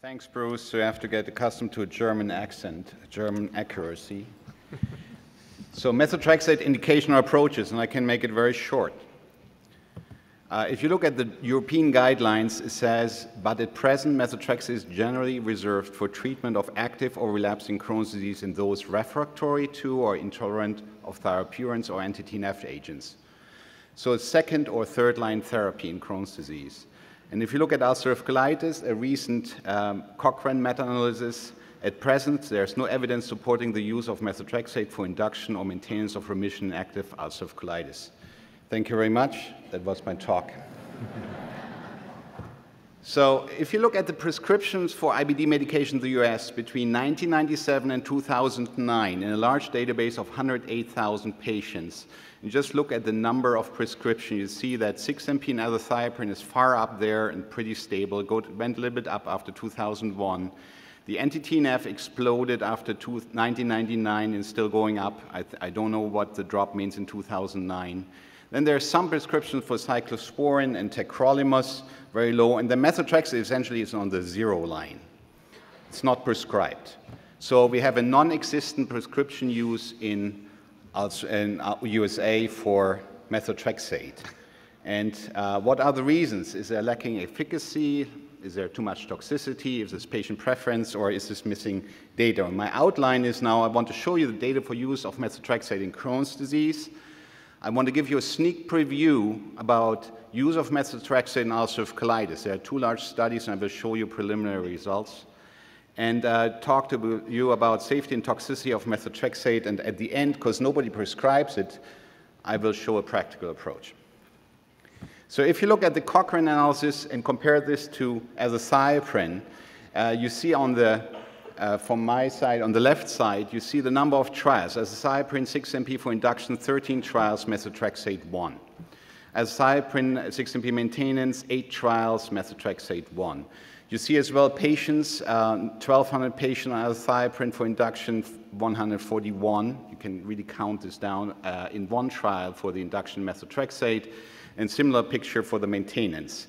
Thanks, Bruce. So you have to get accustomed to a German accent, German accuracy. So methotrexate indication or approaches, and I can make it very short. If you look at the European guidelines, it says, but at present, methotrexate is generally reserved for treatment of active or relapsing Crohn's disease in those refractory to or intolerant of thiopurines or anti-TNF agents. So it's second or third line therapy in Crohn's disease. And if you look at ulcerative colitis, a recent Cochran meta-analysis, at present, there's no evidence supporting the use of methotrexate for induction or maintenance of remission in active ulcerative colitis. Thank you very much. That was my talk. So if you look at the prescriptions for IBD medication in the US between 1997 and 2009 in a large database of 108,000 patients, and just look at the number of prescriptions, you see that 6-MP and azathioprine is far up there and pretty stable. It went a little bit up after 2001. The anti-TNF exploded after 1999 and still going up. I don't know what the drop means in 2009. Then there are some prescriptions for cyclosporin and tacrolimus, very low, and the methotrexate essentially is on the zero line. It's not prescribed. So we have a non-existent prescription use in USA for methotrexate. And what are the reasons? Is there lacking efficacy? Is there too much toxicity? Is this patient preference, or is this missing data? And my outline is now I want to show you the data for use of methotrexate in Crohn's disease. I want to give you a sneak preview about use of methotrexate in ulcerative colitis. There are two large studies, and I will show you preliminary results. And talk to you about safety and toxicity of methotrexate. And at the end, because nobody prescribes it, I will show a practical approach. So if you look at the Cochran analysis and compare this to azathioprine, you see on the from my side, on the left side, you see the number of trials. Azathioprine 6-MP for induction, 13 trials, methotrexate 1. Azathioprine 6-MP maintenance, 8 trials, methotrexate 1. You see as well patients, 1,200 patients on azathioprine for induction, 141. You can really count this down in one trial for the induction methotrexate, and similar picture for the maintenance.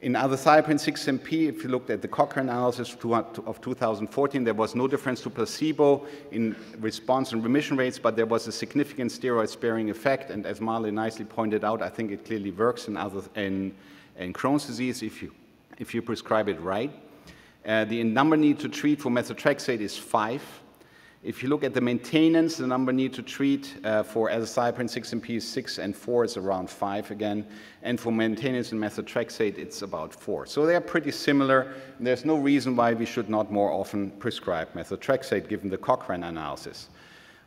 In azathioprine 6-MP, if you looked at the Cochran analysis of 2014, there was no difference to placebo in response and remission rates, but there was a significant steroid-sparing effect. And as Marley nicely pointed out, I think it clearly works in Crohn's disease if you prescribe it right. The number needed to treat for methotrexate is 5. If you look at the maintenance, the number needed to treat for azathioprine 6-MP is 6, and 4 is around 5 again. And for maintenance in methotrexate, it's about 4. So they are pretty similar. There's no reason why we should not more often prescribe methotrexate, given the Cochran analysis.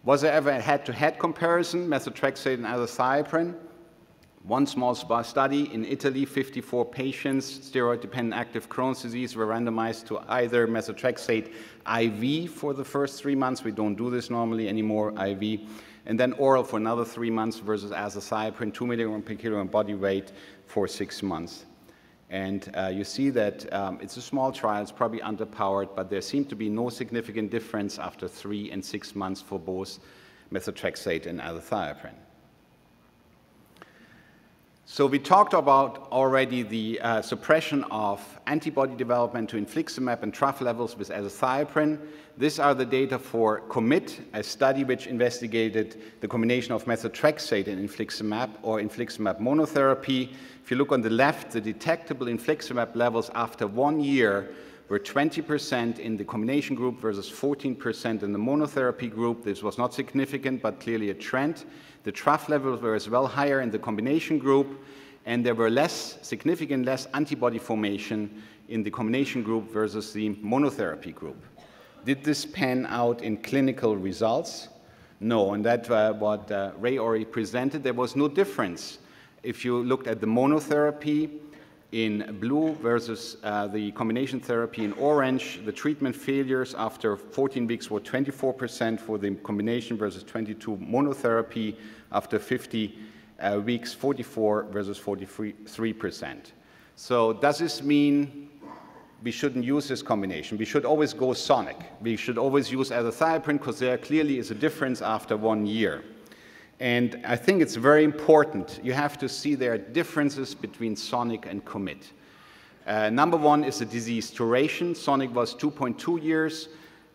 Was there ever a head-to-head comparison, methotrexate and azathioprine? One small study in Italy, 54 patients, steroid-dependent active Crohn's disease, were randomized to either methotrexate IV for the first 3 months. We don't do this normally anymore, IV. And then oral for another 3 months versus azathioprine, 2 milligrams per kilogram body weight for 6 months. And you see that it's a small trial, it's probably underpowered, but there seemed to be no significant difference after 3 and 6 months for both methotrexate and azathioprine. So we talked about already the suppression of antibody development to infliximab and trough levels with azathioprine. These are the data for COMMIT, a study which investigated the combination of methotrexate and infliximab or infliximab monotherapy. If you look on the left, the detectable infliximab levels after 1 year were 20% in the combination group versus 14% in the monotherapy group. This was not significant, but clearly a trend. The trough levels were as well higher in the combination group, and there were significant less antibody formation in the combination group versus the monotherapy group. Did this pan out in clinical results? No, and that's what Ray already presented. There was no difference. If you looked at the monotherapy in blue versus the combination therapy in orange, the treatment failures after 14 weeks were 24% for the combination versus 22 monotherapy. After 50 weeks, 44 versus 43%. So does this mean we shouldn't use this combination? We should always go sonic. We should always use azathioprine because there clearly is a difference after 1 year. And I think it's very important. You have to see there are differences between SONIC and COMMIT. Number one is the disease duration. Sonic was 2.2 years,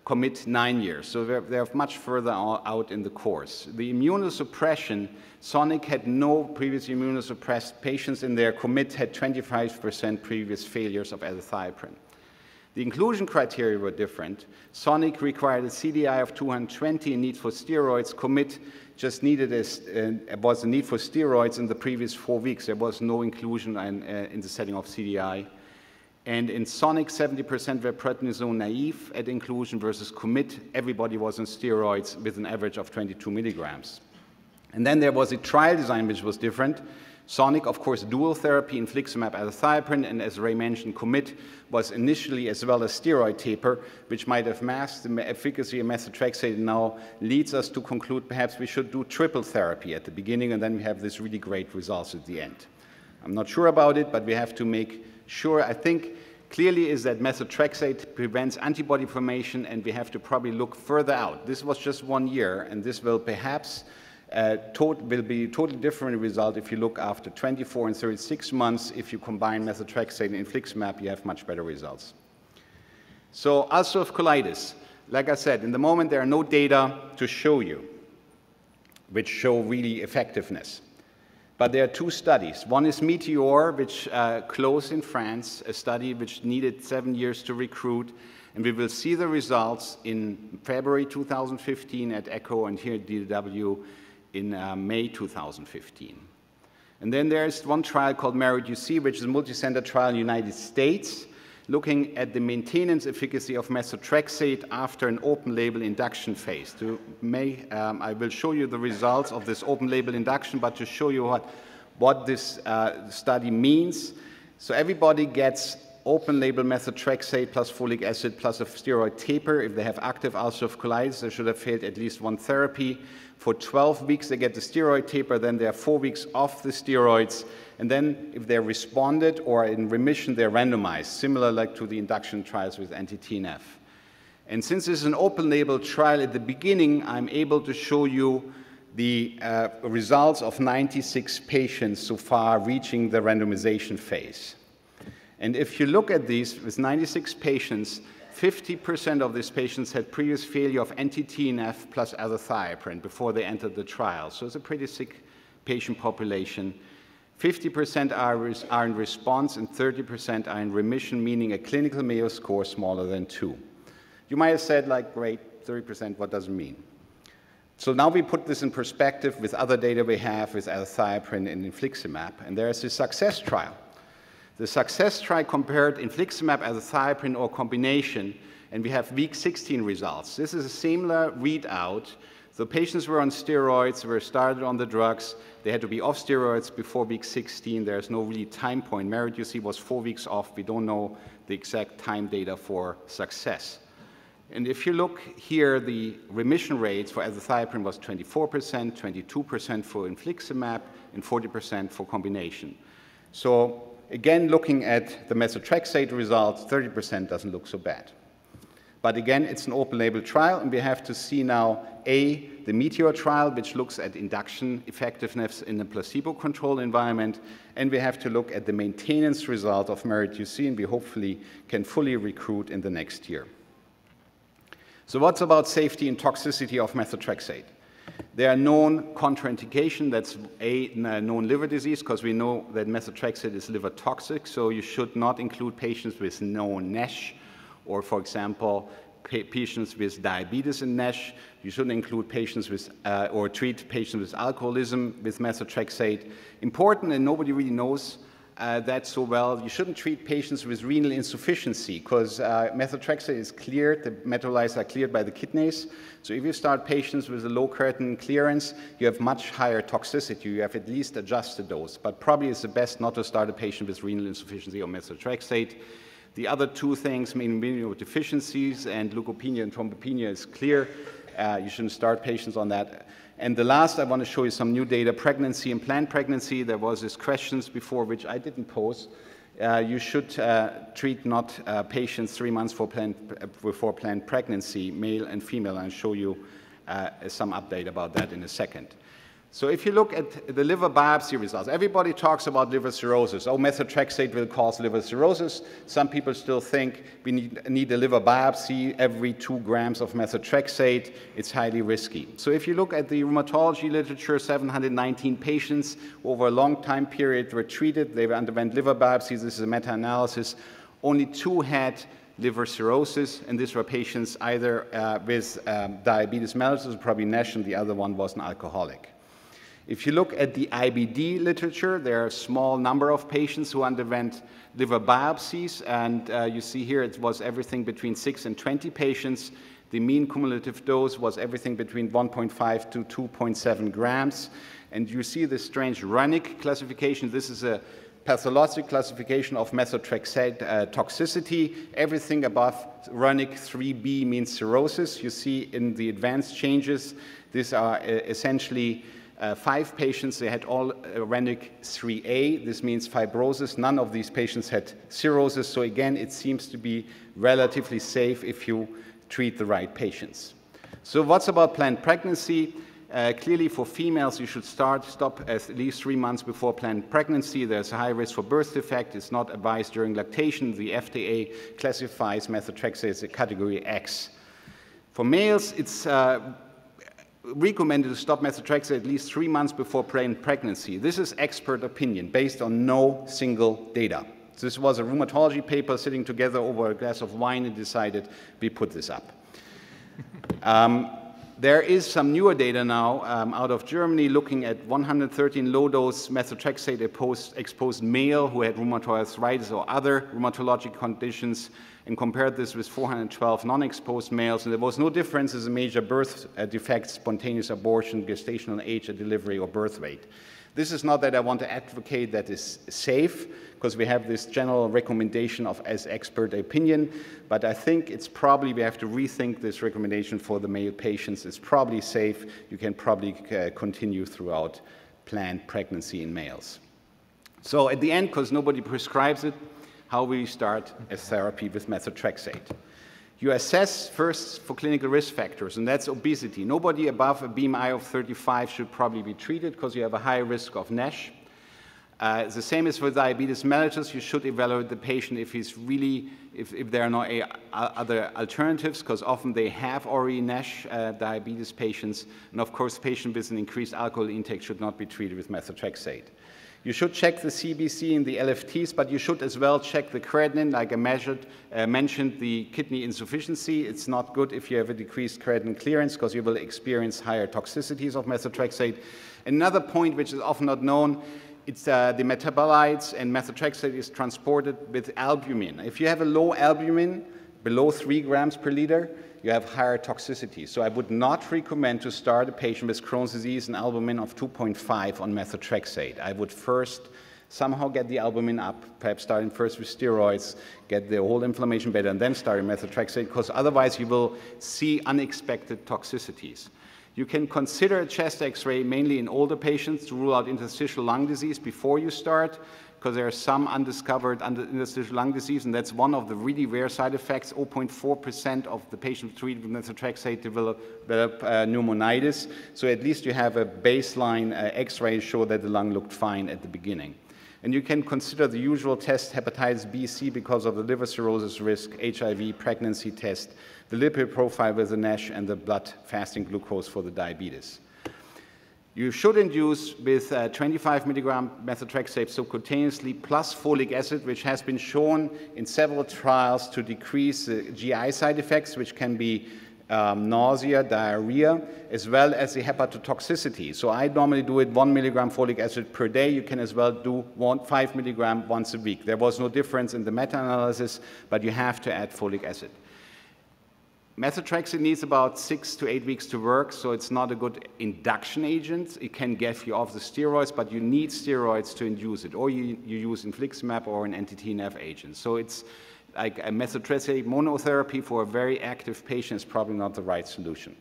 commit 9 years. So they're much further out in the course. The immunosuppression, Sonic had no previous immunosuppressed patients in there. Commit had 25% previous failures of azathioprine. The inclusion criteria were different. Sonic required a CDI of 220 and need for steroids. Commit just needed was a need for steroids in the previous 4 weeks. There was no inclusion in the setting of CDI. And in Sonic, 70% were prednisone naive at inclusion versus Commit. Everybody was on steroids with an average of 22 milligrams. And then there was a trial design which was different. Sonic, of course, dual therapy, infliximab, azathioprine, and as Ray mentioned, Commit was initially as well as steroid taper, which might have masked the efficacy of methotrexate, and now leads us to conclude perhaps we should do triple therapy at the beginning, and then we have this really great results at the end. I'm not sure about it, but we have to make sure. I think clearly is that methotrexate prevents antibody formation, and we have to probably look further out. This was just 1 year, and this will perhaps will be a totally different result if you look after 24 and 36 months. If you combine methotrexate and infliximab, you have much better results. So ulcerative colitis, like I said, in the moment there are no data to show you which show really effectiveness. But there are 2 studies. One is Meteor, which closed in France, a study which needed 7 years to recruit. And we will see the results in February 2015 at ECHO and here at DDW in May 2015. And then there's one trial called MERIT-UC, which is a multi-center trial in the United States, looking at the maintenance efficacy of methotrexate after an open-label induction phase. I will show you the results of this open-label induction, but to show you what this study means. So everybody gets open-label methotrexate plus folic acid plus a steroid taper. If they have active ulcerative colitis, they should have failed at least 1 therapy. For 12 weeks, they get the steroid taper. Then they are 4 weeks off the steroids. And then if they're responded or in remission, they're randomized, similar like to the induction trials with anti-TNF. And since this is an open-label trial, at the beginning, I'm able to show you the results of 96 patients so far reaching the randomization phase. And if you look at these, with 96 patients, 50% of these patients had previous failure of anti-TNF plus azathioprine before they entered the trial. So it's a pretty sick patient population. 50% are in response and 30% are in remission, meaning a clinical Mayo score smaller than 2. You might have said, like, great, 30%, what does it mean? So now we put this in perspective with other data we have with azathioprine and infliximab, and there is a success trial. The success trial compared infliximab, azathioprine, or combination, and we have week 16 results. This is a similar readout. The patients were on steroids, were started on the drugs. They had to be off steroids before week 16. There's no really time point. MERIT-UC was 4 weeks off. We don't know the exact time data for success. And if you look here, the remission rates for azathioprine was 24%, 22% for infliximab, and 40% for combination. So again, looking at the methotrexate results, 30% doesn't look so bad. But again, it's an open-label trial, and we have to see now, A, the Meteor trial, which looks at induction effectiveness in a placebo-controlled environment, and we have to look at the maintenance result of MERIT-UC, and we hopefully can fully recruit in the next year. So what's about safety and toxicity of methotrexate? There are known contraindications. That's a known liver disease, because we know that methotrexate is liver toxic, so you should not include patients with known NASH, or, for example, patients with diabetes and NASH. You shouldn't include patients with, or treat patients with alcoholism with methotrexate. Important, and nobody really knows that so well, you shouldn't treat patients with renal insufficiency, because methotrexate is cleared, the metabolites are cleared by the kidneys. So if you start patients with a low creatinine clearance, you have much higher toxicity. You have at least adjusted dose, but probably it's the best not to start a patient with renal insufficiency or methotrexate. The other 2 things, immunodeficiencies and leukopenia and thrombopenia, is clear. You shouldn't start patients on that. And the last, I want to show you some new data, pregnancy and planned pregnancy. There was this questions before, which I didn't pose. You should treat not patients 3 months before planned pregnancy, male and female. I'll show you some update about that in a second. So if you look at the liver biopsy results, everybody talks about liver cirrhosis. Oh, methotrexate will cause liver cirrhosis. Some people still think we need a liver biopsy every 2 grams of methotrexate. It's highly risky. So if you look at the rheumatology literature, 719 patients over a long time period were treated. They underwent liver biopsies. This is a meta-analysis. Only 2 had liver cirrhosis, and these were patients either with diabetes mellitus, probably NASH, and the other one was an alcoholic. If you look at the IBD literature, there are a small number of patients who underwent liver biopsies, and you see here it was everything between 6 and 20 patients. The mean cumulative dose was everything between 1.5 to 2.7 grams. And you see this strange Runnick classification. This is a pathologic classification of methotrexate toxicity. Everything above Runnick 3B means cirrhosis. You see in the advanced changes, these are essentially 5 patients. They had all Runnick 3A. This means fibrosis. None of these patients had cirrhosis. So again, it seems to be relatively safe if you treat the right patients. So what's about planned pregnancy? Clearly for females, you should stop at least 3 months before planned pregnancy. There's a high risk for birth defect. It's not advised during lactation. The FDA classifies methotrexate as a category X. For males, it's recommended to stop methotrexate at least 3 months before planned pregnancy. This is expert opinion based on no single data. This was a rheumatology paper sitting together over a glass of wine and decided we put this up. There is some newer data now out of Germany looking at 113 low-dose methotrexate-exposed male who had rheumatoid arthritis or other rheumatologic conditions and compared this with 412 non-exposed males, and there was no difference as a major birth defect, spontaneous abortion, gestational age at delivery, or birth weight. This is not that I want to advocate that is safe, because we have this general recommendation as expert opinion, but I think it's probably we have to rethink this recommendation for the male patients. It's probably safe. You can probably continue throughout planned pregnancy in males. So at the end, because nobody prescribes it, how will you start a therapy with methotrexate? You assess first for clinical risk factors, and that's obesity. Nobody above a BMI of 35 should probably be treated because you have a high risk of NASH. The same is for diabetes mellitus. You should evaluate the patient if he's really, if there are no other alternatives, because often they have already NASH diabetes patients. And of course, patients with an increased alcohol intake should not be treated with methotrexate. You should check the CBC and the LFTs, but you should as well check the creatinine, like I mentioned the kidney insufficiency. It's not good if you have a decreased creatinine clearance because you will experience higher toxicities of methotrexate. Another point which is often not known, it's the metabolites, and methotrexate is transported with albumin. If you have a low albumin, below 3 grams per liter, you have higher toxicity. So I would not recommend to start a patient with Crohn's disease and albumin of 2.5 on methotrexate. I would first somehow get the albumin up, perhaps starting first with steroids, get the whole inflammation better, and then starting methotrexate, because otherwise you will see unexpected toxicities. You can consider a chest X-ray mainly in older patients to rule out interstitial lung disease before you start, because there are some undiscovered interstitial lung disease, and that's one of the really rare side effects. 0.4% of the patients treated with methotrexate develop pneumonitis. So at least you have a baseline X-ray show that the lung looked fine at the beginning. And you can consider the usual test, hepatitis B, C, because of the liver cirrhosis risk, HIV, pregnancy test, the lipid profile with the NASH, and the blood fasting glucose for the diabetes. You should induce with 25 milligram methotrexate subcutaneously plus folic acid, which has been shown in several trials to decrease the GI side effects, which can be nausea, diarrhea, as well as the hepatotoxicity. So I normally do it 1 milligram folic acid per day. You can as well do 5 milligram once a week. There was no difference in the meta-analysis, but you have to add folic acid. Methotrexate needs about 6 to 8 weeks to work, so it's not a good induction agent. It can get you off the steroids, but you need steroids to induce it, or you use infliximab or an anti-TNF agent. So it's like a methotrexate monotherapy for a very active patient is probably not the right solution.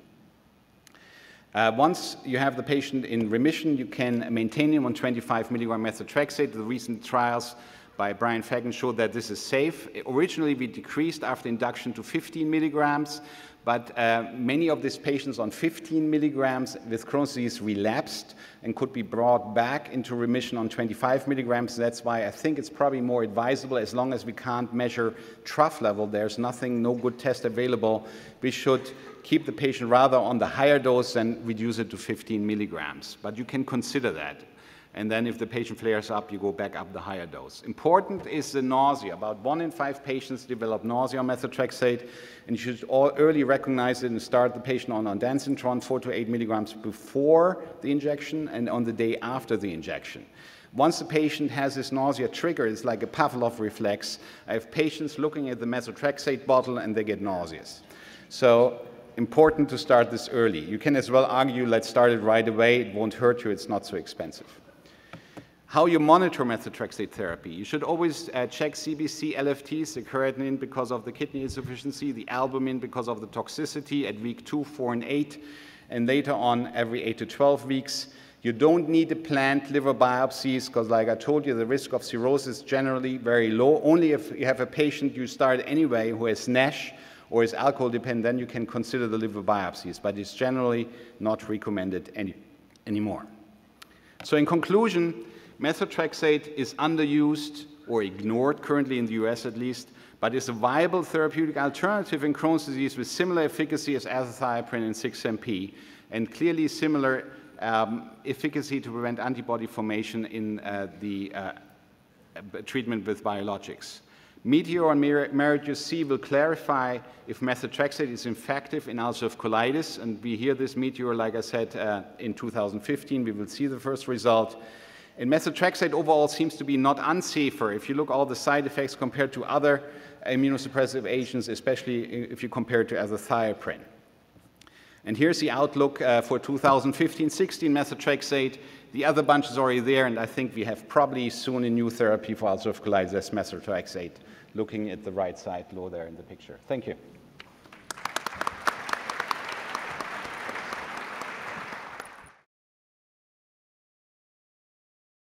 Once you have the patient in remission, you can maintain him on 25 milligram methotrexate. The recent trials by Brian Fagan showed that this is safe. Originally, we decreased after induction to 15 milligrams, but many of these patients on 15 milligrams with Crohn's disease relapsed and could be brought back into remission on 25 milligrams. That's why I think it's probably more advisable, as long as we can't measure trough level, there's nothing, no good test available, we should keep the patient rather on the higher dose and reduce it to 15 milligrams. But you can consider that. And then if the patient flares up, you go back up the higher dose. Important is the nausea. About 1 in 5 patients develop nausea on methotrexate, and you should early recognize it and start the patient on ondansetron 4 to 8 milligrams before the injection and on the day after the injection. Once the patient has this nausea trigger, it's like a Pavlov reflex. I have patients looking at the methotrexate bottle and they get nauseous. So important to start this early. You can as well argue, let's start it right away. It won't hurt you. It's not so expensive. How you monitor methotrexate therapy. You should always check CBC LFTs, the creatinine because of the kidney insufficiency, the albumin because of the toxicity at week 2, 4, and 8, and later on every 8 to 12 weeks. You don't need to plant liver biopsies because, like I told you, the risk of cirrhosis is generally very low. Only if you have a patient you start anyway who has NASH or is alcohol dependent, then you can consider the liver biopsies, but it's generally not recommended anymore. So in conclusion, methotrexate is underused or ignored currently in the US at least, but is a viable therapeutic alternative in Crohn's disease with similar efficacy as azathioprine and 6-MP and clearly similar efficacy to prevent antibody formation in the treatment with biologics. METEOR and MERIT-UC will clarify if methotrexate is effective in ulcerative colitis, and we hear this METEOR, like I said, in 2015. We will see the first result. And methotrexate overall seems to be not unsafer if you look at all the side effects compared to other immunosuppressive agents, especially if you compare it to azathioprine. And here's the outlook for 2015-16 methotrexate. The other bunch is already there, and I think we have probably soon a new therapy for ulcerative colitis as methotrexate, looking at the right side below there in the picture. Thank you.